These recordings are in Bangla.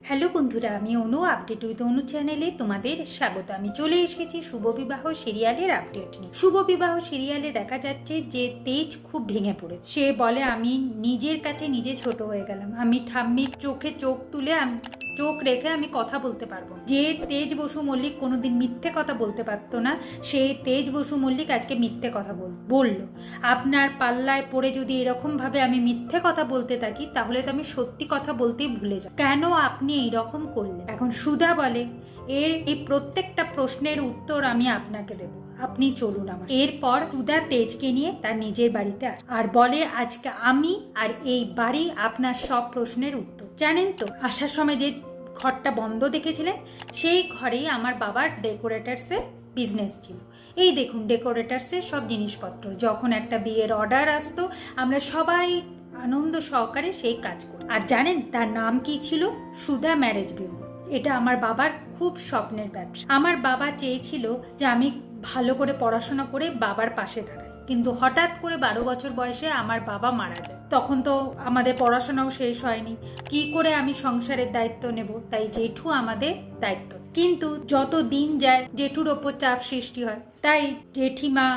হ্যালো বন্ধুরা, আমি অনু আপডেট উইথ অনু চ্যানেলে তোমাদের স্বাগত। আমি চলে এসেছি শুভ বিবাহ সিরিয়ালের আপডেট নিয়ে। শুভ বিবাহ সিরিয়ালে দেখা যাচ্ছে যে তেজ খুব ভেঙে পড়েছে। সে বলে আমি নিজের কাছে নিজে ছোট হয়ে গেলাম, আমি ঠাম্মির চোখে চোখ তুলে চোখ রেখে আমি কথা বলতে পারবো। যে তেজ বসু মল্লিক কোনোদিন মিথ্যে কথা বলতে পারতো না, সেই তেজ বসু মল্লিক আজকে মিথ্যে কথা বললো। আপনার পাল্লায় পড়ে যদি এরকম ভাবে আমি মিথ্যে কথা বলতে থাকি তাহলে তো আমি সত্যি কথা বলতেই ভুলে যাই। কেন আপনি এইরকম করলেন? এখন সুধা বলে এই প্রত্যেকটা প্রশ্নের উত্তর আমি আপনাকে দেব, আপনি চলুন আমার। এরপর সুধা তেজকে নিয়ে তার নিজের বাড়িতে আর বলে আজকে আমি আর এই বাড়ি আপনার সব প্রশ্নের উত্তর। জানেন তো, আসার সময় যে ঘরটা বন্ধ দেখেছিলেন সেই ঘরেই আমার বাবার ডেকোরেটার্সের বিজনেস ছিল। এই দেখুন ডেকোরেটার্সের সব জিনিসপত্র। যখন একটা বিয়ের অর্ডার আসতো আমরা সবাই আনন্দ সহকারে সেই কাজ করি। আর জানেন তার নাম কি ছিল? সুধা ম্যারেজ বিউরো। এটা আমার বাবার খুব স্বপ্নের ব্যবসা। আমার বাবা চেয়েছিল যে আমি ভালো করে পড়াশোনা করে বাবার পাশে দাঁড়াই, কিন্তু হঠাৎ করে 12 বছর বয়সে আমার বাবা মারা যায়। তখন তো আমাদের পড়াশোনাও শেষ হয়নি, কি করে আমি সংসারের দায়িত্ব নেব? তাই জেঠু আমাদের দায়িত্ব। কিন্তু যত দিন যায় জেঠুর ওপর চাপ সৃষ্টি হয়, তাই জেঠিমা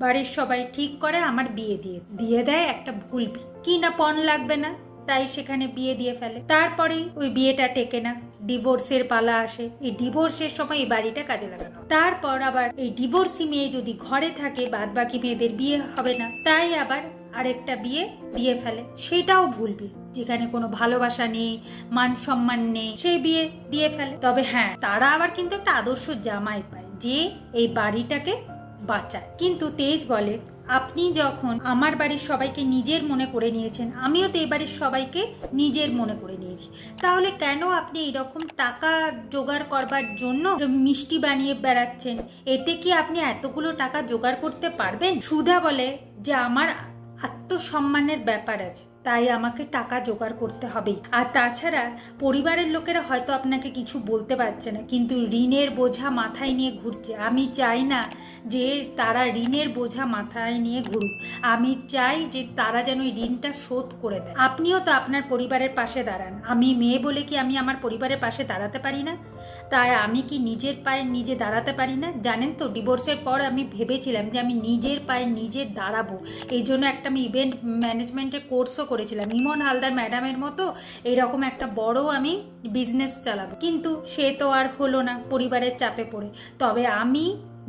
বাড়ির সবাই ঠিক করে আমার বিয়ে দিয়ে দেয় একটা ভুল বিয়ে। কি না পণ লাগবে না, তাই সেখানে বিয়ে দিয়ে ফেলে। তারপরেই ওই বিয়েটা টেকে না, ডিভোর্সের পালা আসে। এই ডিভোর্সের সময় এই বাড়িটা কাজে লাগানো। তারপর আবার এই ডিভোর্সি মেয়ে যদি ঘরে থাকে বাদ বাকি মেয়েদের বিয়ে হবে না, তাই আবার আরেকটা বিয়ে দিয়ে ফেলে। সেটাও ভুল বিয়ে, যেখানে কোনো ভালোবাসা নেই, মান সম্মান নেই, সেই বিয়ে দিয়ে ফেলে। তবে হ্যাঁ, তারা আবার কিন্তু একটা আদর্শ জামাই পায় যে এই বাড়িটাকে বাঁচায়। কিন্তু তেজ বলে আপনি যখন আমার বাড়ির সবাইকে নিজের মনে করে নিয়েছেন, আমিও তো এই বাড়ির সবাইকে নিজের মনে করে নিয়েছি, তাহলে কেন আপনি এইরকম টাকা জোগাড় করবার জন্য মিষ্টি বানিয়ে বেড়াচ্ছেন? এতে কি আপনি এতগুলো টাকা জোগাড় করতে পারবেন? সুধা বলে যে আমার আত্মসম্মানের ব্যাপার আছে, তাই আমাকে টাকা জোগাড় করতে হবেই। আর তাছাড়া পরিবারের লোকেরা হয়তো আপনাকে কিছু বলতে পারছে না, কিন্তু ঋণের বোঝা মাথায় নিয়ে ঘুরছে। আমি চাই না যে তারা ঋণের বোঝা মাথায় নিয়ে ঘুরুক, আমি চাই যে তারা যেন ওই ঋণটা শোধ করে দেয়। আপনিও তো আপনার পরিবারের পাশে দাঁড়ান, আমি মেয়ে বলে কি আমি আমার পরিবারের পাশে দাঁড়াতে পারি না? তাই আমি কি নিজের পায়ে নিজে দাঁড়াতে পারি না? জানেন তো, ডিভোর্সের পর আমি ভেবেছিলাম যে আমি নিজের পায়ে নিজে দাঁড়াবো। এই জন্য একটা আমি ইভেন্ট ম্যানেজমেন্টের কোর্সও করেছিলাম, ইমন হালদার ম্যাডামের মতো এরকম একটা বড় আমি বিজনেস চালাবো। কিন্তু সে তো আর হলো না পরিবারের চাপে পড়ে। তবে আমি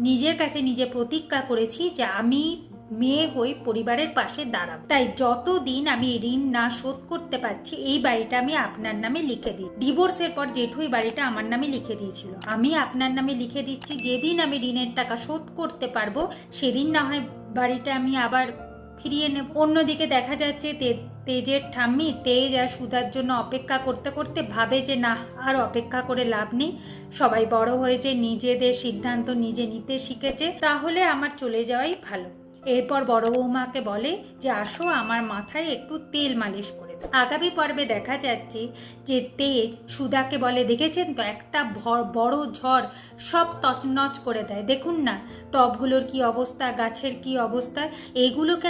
নিজের কাছে নিজে প্রতিজ্ঞা করেছি যে আমি মেয়ে হয়ে পরিবারের পাশে দাঁড়াবো। তাই যতদিন আমি ঋণ না শোধ করতে পারছি এই বাড়িটা আমি আপনার নামে লিখে দিই। ডিভোর্সের পর জেঠু এই বাড়িটা আমার নামে লিখে দিয়েছিল, আমি আপনার নামে লিখে দিচ্ছি। যেদিন আমি ঋণের টাকা শোধ করতে পারবো সেদিন না হয় বাড়িটা আমি আবার ফিরিয়ে নেব। অন্যদিকে দেখা যাচ্ছে তেজের ঠাম্মি তেজ আর সুধার জন্য অপেক্ষা করতে করতে ভাবে যে না, আর অপেক্ষা করে লাভ নেই, সবাই বড় হয়েছে, নিজেদের সিদ্ধান্ত নিজে নিতে শিখেছে, তাহলে আমার চলে যাওয়াই ভালো। এরপর বড় বৌমাকে বলে যে আসো আমার মাথায় একটু তেল মালিশ করে দাও। আগামী পর্বে দেখা যাচ্ছে যে তেজ সুধাকে বলে দেখেছেন তো, একটা বড় ঝড় সব তছনছ করে দেয়। দেখুন না টবগুলোর কি অবস্থা, গাছের কি অবস্থা, এগুলোকে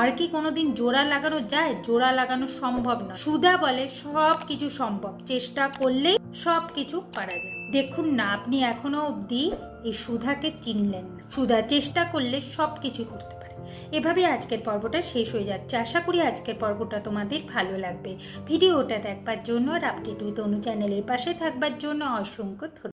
আর কি কোনোদিন জোড়া লাগানো যায়? জোড়া লাগানো সম্ভব না। সুধা বলে সব কিছু সম্ভব, চেষ্টা করলেই সব কিছু পারা যায়। দেখুন না, আপনি এখনো অবধি এই সুধাকে চিনলেন না। সুধা চেষ্টা করলে সব কিছুই করতে পারে। এভাবে আজকের পর্বটা শেষ হয়ে যাচ্ছে। আশা করি আজকের পর্বটা তোমাদের ভালো লাগবে। ভিডিওটা দেখবার জন্য আর আপডেট উইথ অনু চ্যানেলের পাশে থাকবার জন্য অসংখ্য ধন্যবাদ।